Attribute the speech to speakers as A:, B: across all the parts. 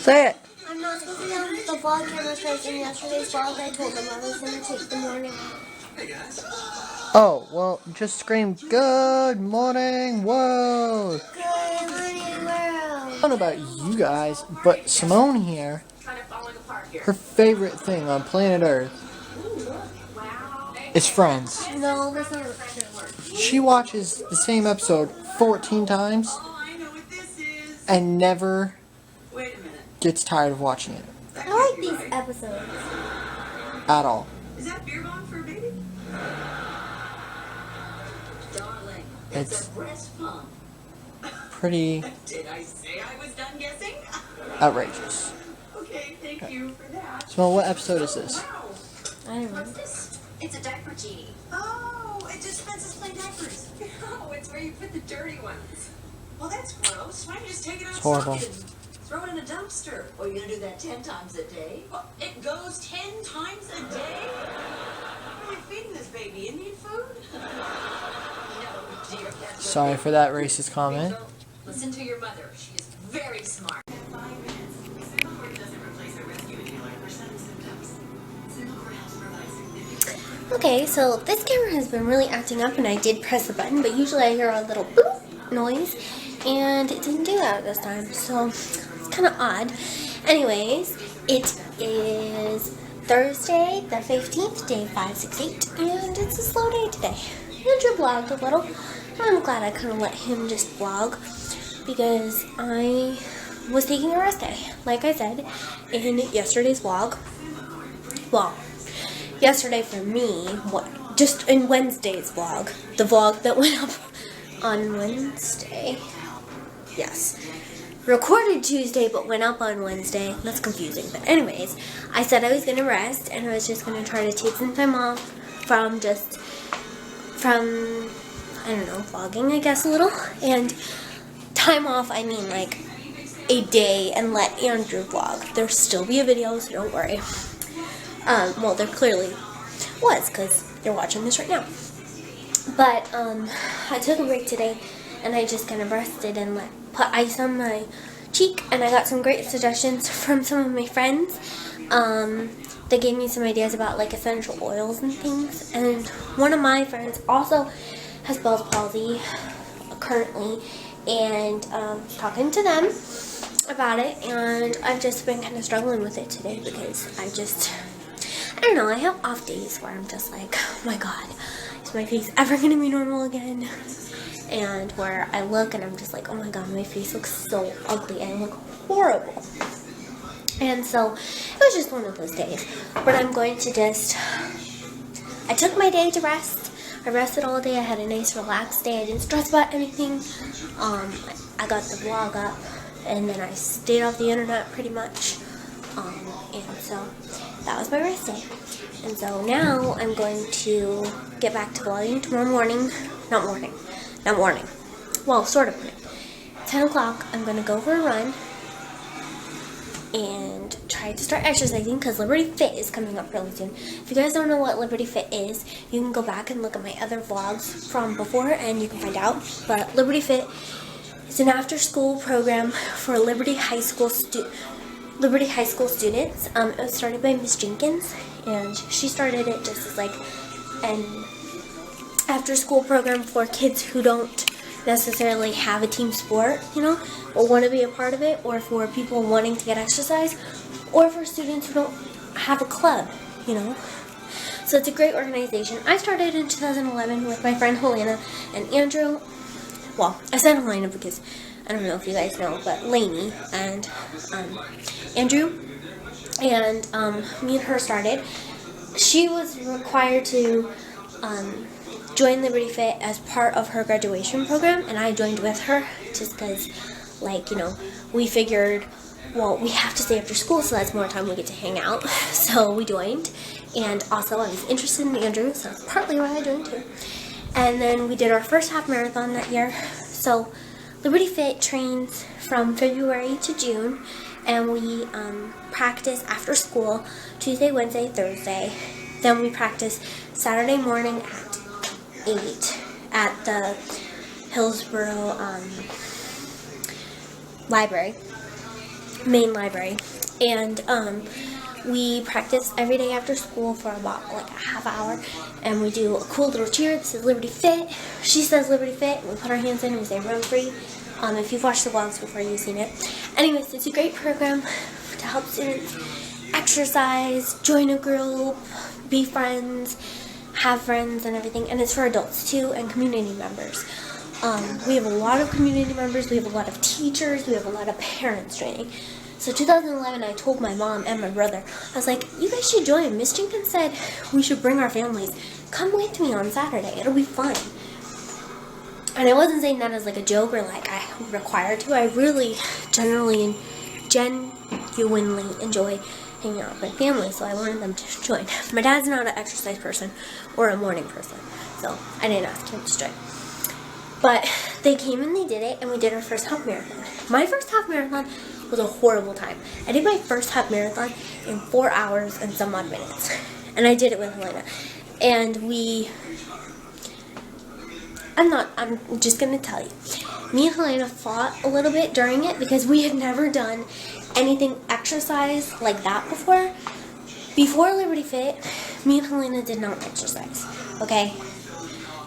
A: Say it.
B: I'm not supposed to film the vlog camera because in yesterday's vlog I told them I was going to take the morning off.
A: Oh, well, just scream, good morning, world.
B: Good morning, world.
A: I don't know about you guys, but Simone here, her favorite thing on planet Earth is Friends.
B: No, that's not true.
A: She watches the same episode 14 times and never gets tired of watching it.
B: I like these episodes.
A: At all.
C: Is that beer bong for a baby? Darling,
A: It's
C: a breast pump.
A: pretty
C: Did I say I was done guessing?
A: outrageous.
C: Okay, thank you for that.
A: Simone, what episode is this?
C: Wow.
B: I don't know.
C: What's this? It's a diaper genie. Oh, it dispenses plain diapers. Oh, it's where you put the dirty ones. Well, that's gross. Why don't you just take it outside
A: horrible.
C: and throw it in a dumpster? Or you're gonna do that 10 times a day? Well, it goes 10 times a day? What are we feeding this baby? Indian food? No, dear. That's
A: Sorry for that racist comment.
C: Listen to your mother. She is very smart.
B: Okay, so this camera has been really acting up and I did press the button, but usually I hear a little boop noise and it didn't do that this time, so it's kind of odd. Anyways, it is Thursday the 15th, day 568, and it's a slow day today. Andrew vlogged a little. I'm glad I kind of let him just vlog because I was taking a rest day, like I said in yesterday's vlog. Well, yesterday for me, just in Wednesday's vlog, the vlog that went up on Wednesday. Yes. Recorded Tuesday but went up on Wednesday. That's confusing. But anyways, I said I was going to rest and I was just going to try to take some time off from, I don't know, vlogging, I guess, a little. And time off, I mean like a day and let Andrew vlog. There'll still be a video, so don't worry. Well, there clearly was, because you're watching this right now. But, I took a break today, and I just kind of rested and put ice on my cheek, and I got some great suggestions from some of my friends. They gave me some ideas about, like, essential oils and things, and one of my friends also has Bell's palsy currently, and talking to them about it, and I've just been kind of struggling with it today because I don't know, I have off days where I'm just like, oh my god, is my face ever going to be normal again? And where I look and I'm just like, oh my god, my face looks so ugly, I look horrible. And so, it was just one of those days. But I'm going to I took my day to rest. I rested all day, I had a nice relaxed day, I didn't stress about anything. I got the vlog up, and then I stayed off the internet pretty much. And so, that was my rest day. And so now I'm going to get back to vlogging tomorrow morning. Not morning. Well, sort of morning. 10 o'clock, I'm going to go for a run and try to start exercising because Liberty Fit is coming up really soon. If you guys don't know what Liberty Fit is, you can go back and look at my other vlogs from before and you can find out. But Liberty Fit is an after-school program for Liberty High School students. It was started by Miss Jenkins, and she started it just as like an after-school program for kids who don't necessarily have a team sport, or want to be a part of it, or for people wanting to get exercise, or for students who don't have a club, So it's a great organization. I started in 2011 with my friend Helena and Andrew. Well, I said Helena because I don't know if you guys know, but Lainey and Andrew and me and her started. She was required to join Liberty Fit as part of her graduation program, and I joined with her just because, we figured, well, we have to stay after school, so that's more time we get to hang out. So we joined, and also I was interested in Andrew, so that's partly why I joined too. And then we did our first half marathon that year. So Liberty Fit trains from February to June, and we practice after school Tuesday, Wednesday, Thursday. Then we practice Saturday morning at 8 at the Hillsborough library. main library, and we practice every day after school for about like a half hour, and we do a cool little cheer. This is Liberty Fit. She says Liberty Fit, and we put our hands in and we say Run Free. If you've watched the vlogs before, you've seen it. Anyways, it's a great program to help students exercise, join a group, be friends, have friends and everything, and it's for adults too and community members. We have a lot of community members, we have a lot of teachers, we have a lot of parents training. So 2011, I told my mom and my brother, I was like, you guys should join. Miss Jenkins said we should bring our families. Come with me on Saturday, it'll be fun. And I wasn't saying that as like a joke or like I'm required to. I really genuinely enjoy hanging out with my family, so I wanted them to join. My dad's not an exercise person or a morning person, so I didn't ask him to join. But they came and they did it, and we did our first half marathon. My first half marathon was a horrible time. I did my first half marathon in 4 hours and some odd minutes, and I did it with Helena. And I'm just gonna tell you, me and Helena fought a little bit during it because we had never done anything exercise like that before. Before Liberty Fit, me and Helena did not exercise, okay?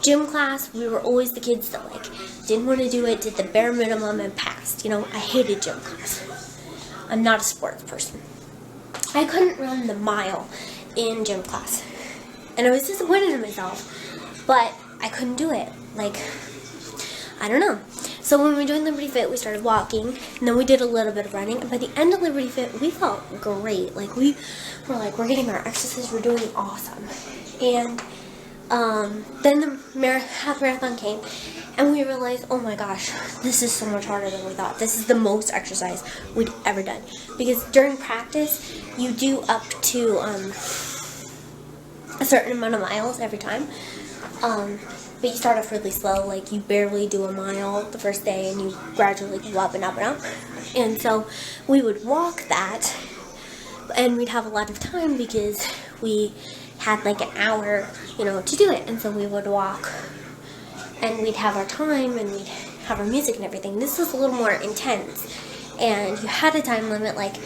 B: Gym class, we were always the kids that like didn't want to do it, did the bare minimum and passed. You know, I hated gym class. I'm not a sports person. I couldn't run the mile in gym class, and I was disappointed in myself, but I couldn't do it. Like, I don't know. So when we joined Liberty Fit, we started walking, and then we did a little bit of running, and by the end of Liberty Fit, we felt great. Like, we're getting our exercise, we're doing awesome. And then the half marathon came, and we realized, oh my gosh, this is so much harder than we thought. This is the most exercise we'd ever done. Because during practice, you do up to a certain amount of miles every time. But you start off really slow, like you barely do a mile the first day, and you gradually go up and up and up. And so we would walk that, and we'd have a lot of time because we had like an hour, to do it. And so we would walk, and we'd have our time, and we'd have our music and everything. This was a little more intense, and you had a time limit. Like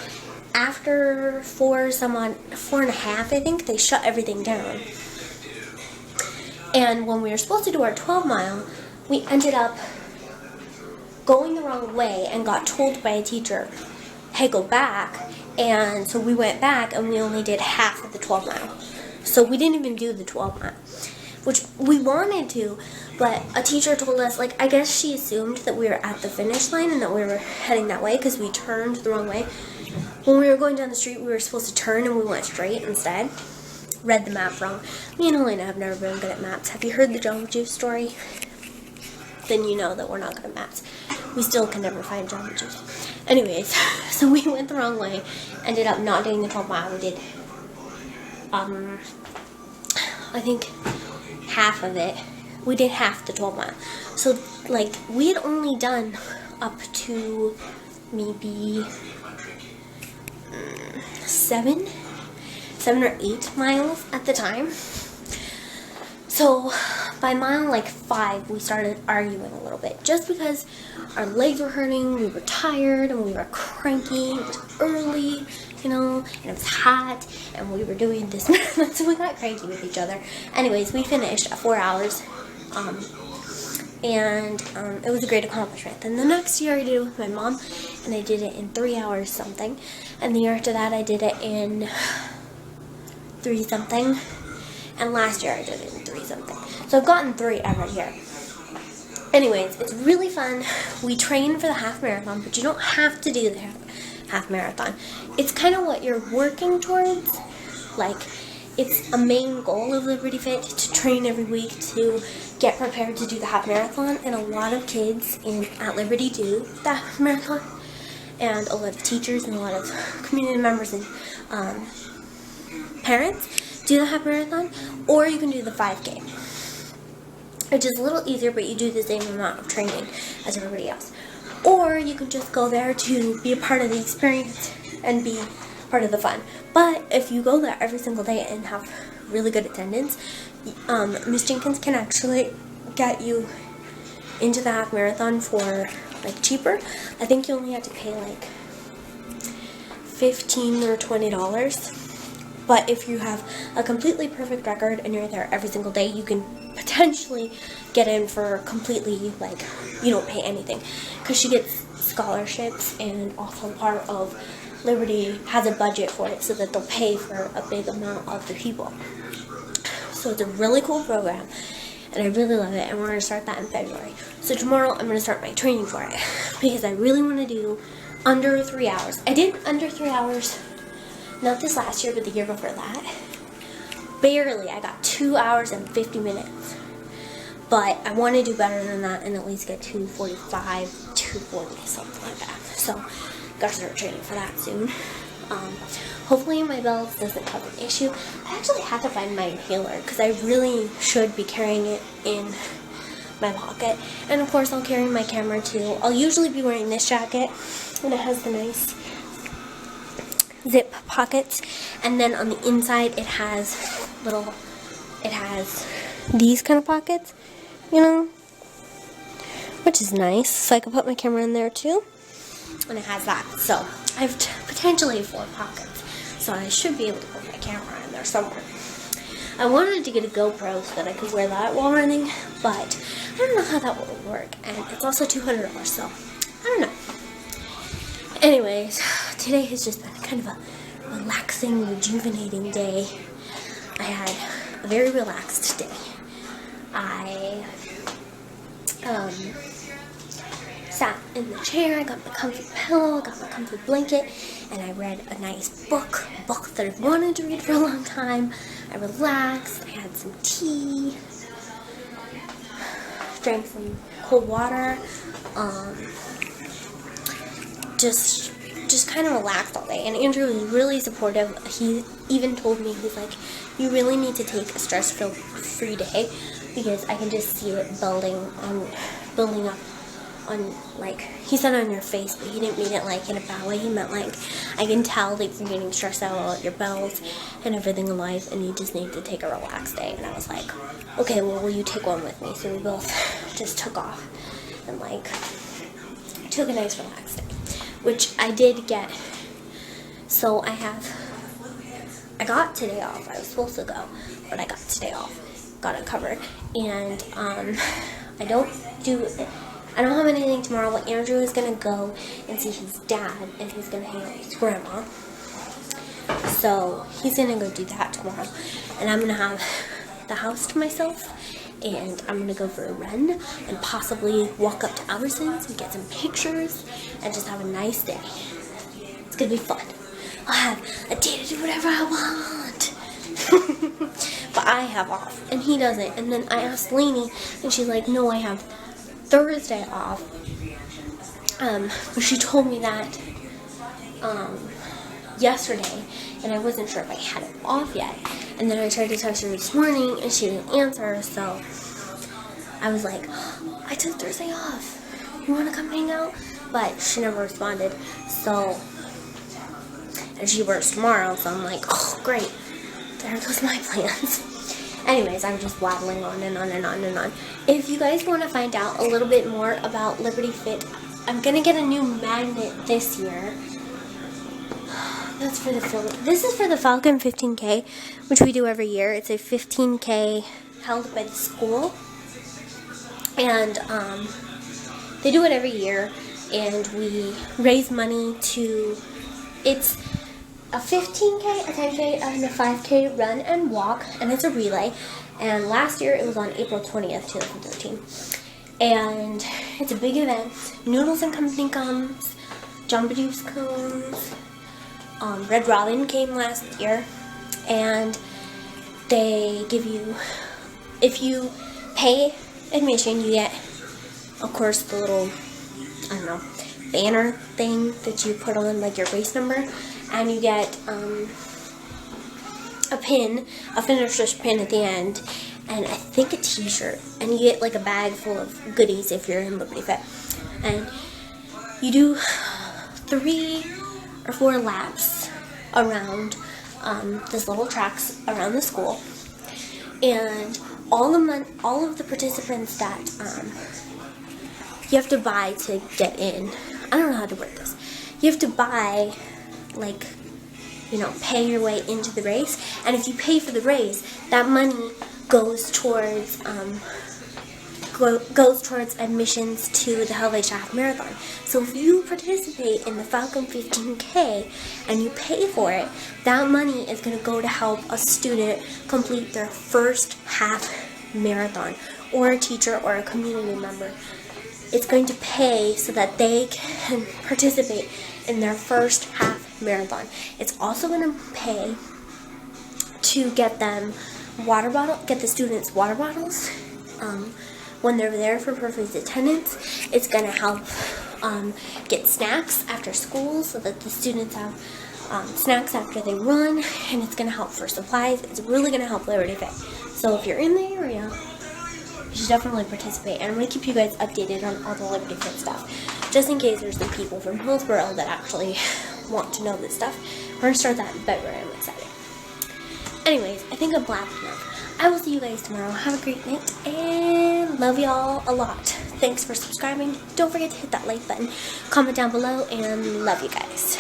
B: after 4.5, I think, they shut everything down. And when we were supposed to do our 12-mile, we ended up going the wrong way and got told by a teacher, hey, go back. And so we went back, and we only did half of the 12-mile. So we didn't even do the 12-mile, which we wanted to, but a teacher told us, I guess she assumed that we were at the finish line and that we were heading that way because we turned the wrong way. When we were going down the street, we were supposed to turn, and we went straight instead. Read the map wrong. Me and Elena have never been good at maps. Have you heard the Jamba Juice story? Then you know that we're not good at maps. We still can never find Jamba Juice. Anyways, so we went the wrong way. Ended up not doing the 12-mile. We did, I think half of it. We did half the 12-mile. So, we had only done up to maybe 7 or 8 miles at the time. So by mile 5, we started arguing a little bit, just because our legs were hurting, we were tired, and we were cranky. It was early, and it was hot, and we were doing this marathon, so we got cranky with each other. Anyways, we finished at 4 hours, and it was a great accomplishment. Then the next year I did it with my mom, and I did it in 3 hours something, and the year after that I did it in 3 something, and last year I did it in 3 something. So I've gotten 3 every year. Anyways, it's really fun. We train for the half marathon, but you don't have to do the half marathon. It's kind of what you're working towards. It's a main goal of Liberty Fit to train every week to get prepared to do the half marathon, and a lot of kids at Liberty do the half marathon, and a lot of teachers and a lot of community members and parents do the half marathon, or you can do the 5K, which is a little easier, but you do the same amount of training as everybody else. Or you can just go there to be a part of the experience and be part of the fun. But if you go there every single day and have really good attendance, Miss Jenkins can actually get you into the half marathon for cheaper. I think you only have to pay $15 or $20. But if you have a completely perfect record and you're there every single day, you can potentially get in for completely, like, you don't pay anything. Because she gets scholarships, and also part of Liberty has a budget for it so that they'll pay for a big amount of the people. So it's a really cool program, and I really love it, and we're going to start that in February. So tomorrow I'm going to start my training for it, because I really want to do under 3 hours. I did under 3 hours, not this last year, but the year before that. Barely. I got 2 hours and 50 minutes. But I want to do better than that and at least get 2:45, 2:40, something like that. So, gotta start training for that soon. Hopefully my belt doesn't have an issue. I actually had to find my inhaler because I really should be carrying it in my pocket. And of course I'll carry my camera too. I'll usually be wearing this jacket, and it has the nice zip pockets, and then on the inside it has these kind of pockets, you know, which is nice, so I can put my camera in there too, and it has that. So I have potentially 4 pockets, so I should be able to put my camera in there somewhere. I wanted to get a GoPro so that I could wear that while running, but I don't know how that will work, and it's also $200, so I don't know. Anyways, today has just been kind of a relaxing, rejuvenating day. I had a very relaxed day. I sat in the chair, I got my comfy pillow, got my comfy blanket, and I read a nice book, a book that I've wanted to read for a long time. I relaxed, I had some tea, drank some cold water, just kind of relaxed all day. And Andrew was really supportive. He even told me, he's like, you really need to take a stress-free day, because I can just see it building up on, like, he said on your face, but he didn't mean it like in a bad way. He meant like, I can tell that you're getting stressed out about your bells and everything in life, and you just need to take a relaxed day. And I was like, okay, well, will you take one with me? So we both just took off and, like, took a nice relaxed day, which I did get. So I got today off. I was supposed to go, but I got today off. Got it covered. And I don't have anything tomorrow, but Andrew is going to go and see his dad, and he's going to hang out with his grandma. So he's going to go do that tomorrow. And I'm going to have the house to myself, and I'm going to go for a run and possibly walk up to Albertsons and get some pictures and just have a nice day. It's going to be fun. I'll have a day to do whatever I want. But I have off, and he doesn't. And then I asked Lainey, and she's like, no, I have Thursday off. But she told me that yesterday, and I wasn't sure if I had it off yet. And then I tried to text her this morning, and she didn't answer, so I was like, I took Thursday off. You want to come hang out? But she never responded, so, and she works tomorrow, so I'm like, oh, great. There goes my plans. Anyways, I'm just waddling on and on and on and on. If you guys want to find out a little bit more about Liberty Fit, I'm going to get a new magnet this year. That's for the film. This is for the Falcon 15K, which we do every year. It's a 15K held by the school. And they do it every year, and we raise money to, it's a 15K, a 10K, and a 5K run and walk, and it's a relay. And last year it was on April 20th, 2013. And it's a big event. Noodles and Company comes, Jamba Juice comes, Red Robin came last year, and they give you, if you pay admission, you get, of course, the little, I don't know, banner thing that you put on, like, your race number. And you get a pin, a finisher's pin at the end, and I think a t-shirt. And you get like a bag full of goodies if you're in Liberty Fit. And you do 3 or 4 laps around this little tracks around the school. And all of the participants that you have to buy to get in. I don't know how to word this. You have to buy like, you know, pay your way into the race. And if you pay for the race, that money goes towards admissions to the Helvetia Half Marathon. So if you participate in the Falcon 15K and you pay for it, that money is going to go to help a student complete their first half marathon, or a teacher or a community member. It's going to pay so that they can participate in their first half marathon. It's also going to pay to get the students water bottles when they're there for perfect attendance. It's going to help get snacks after school so that the students have snacks after they run, and it's going to help for supplies. It's really going to help Liberty Fit. So if you're in the area, you should definitely participate, and I'm going to keep you guys updated on all the Liberty Fit stuff, just in case there's some people from Hillsborough that actually want to know this stuff. We're going to start that in February. I'm excited. Anyways, I think I'm blabbing enough. I will see you guys tomorrow. Have a great night, and love y'all a lot. Thanks for subscribing. Don't forget to hit that like button, comment down below, and love you guys.